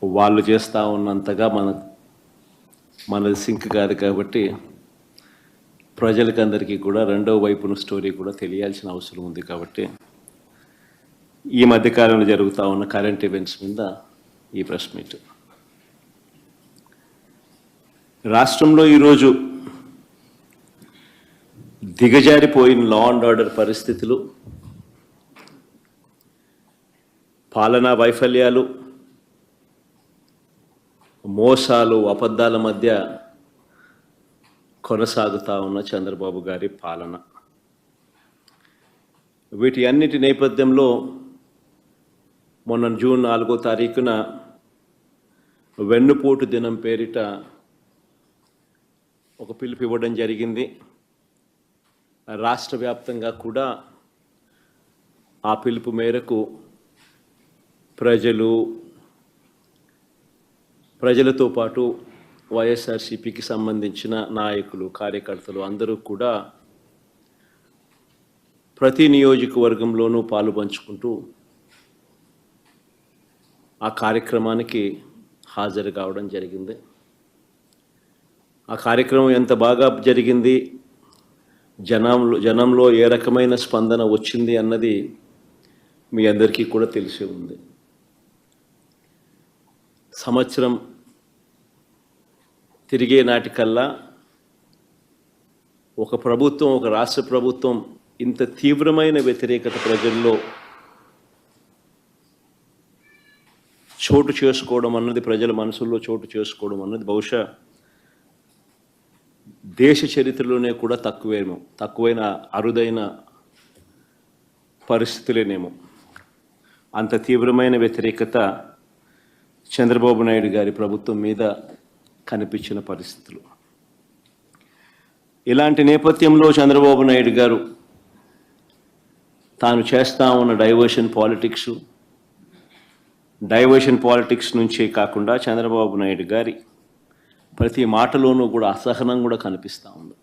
వాళ్ళు చేస్తూ ఉన్నంతగా మనది సింక్ కాదు కాబట్టి ప్రజలకందరికీ కూడా రెండో వైపున స్టోరీ కూడా తెలియాల్సిన అవసరం ఉంది. కాబట్టి ఈ మధ్యకాలంలో జరుగుతూ ఉన్న కరెంట్ ఈవెంట్స్ మీద ఈ ప్రెస్ మీట్. రాష్ట్రంలో ఈరోజు దిగజారిపోయిన లా అండ్ ఆర్డర్ పరిస్థితులు, పాలనా వైఫల్యాలు, మోసాలు, అబద్ధాల మధ్య కొనసాగుతూ ఉన్న చంద్రబాబు గారి పాలన. వీటి అన్నిటి నేపథ్యంలో మొన్న జూన్ 4వ తారీఖున వెన్నుపోటు దినం పేరిట ఒక పిలుపు ఇవ్వడం జరిగింది. రాష్ట్ర వ్యాప్తంగా కూడా ఆ పిలుపు మేరకు ప్రజలతో పాటు వైఎస్ఆర్సీపీకి సంబంధించిన నాయకులు, కార్యకర్తలు అందరూ కూడా ప్రతి నియోజకవర్గంలోనూ పాలు పంచుకుంటూ ఆ కార్యక్రమానికి హాజరు కావడం జరిగింది. ఆ కార్యక్రమం ఎంత బాగా జరిగింది, జనంలో ఏ రకమైన స్పందన వచ్చింది అన్నది మీ అందరికీ కూడా తెలిసే ఉంది. సంవత్సరం తిరిగే నాటికల్లా ఒక రాష్ట్ర ప్రభుత్వం ఇంత తీవ్రమైన వ్యతిరేకత ప్రజల్లో చోటు చేసుకోవడం అన్నది, ప్రజల మనసుల్లో చోటు చేసుకోవడం అన్నది బహుశా దేశ చరిత్రలోనే కూడా తక్కువైన అరుదైన పరిస్థితులేనేమో. అంత తీవ్రమైన వ్యతిరేకత చంద్రబాబు నాయుడు గారి ప్రభుత్వం మీద కనిపించిన పరిస్థితులు. ఇలాంటి నేపథ్యంలో చంద్రబాబు నాయుడు గారు తాను చేస్తూ ఉన్న డైవర్షన్ పాలిటిక్స్ నుంచే కాకుండా చంద్రబాబు నాయుడు గారి ప్రతి మాటలోనూ కూడా అసహనం కూడా కనిపిస్తూ ఉంది.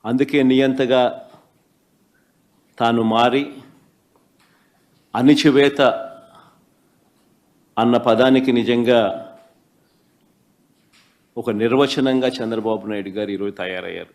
అందుకే నియంతగా తాను మారి అణిచివేత అన్న పదానికి నిజంగా ఒక నిర్వచనంగా చంద్రబాబు నాయుడు గారు ఈరోజు తయారయ్యారు.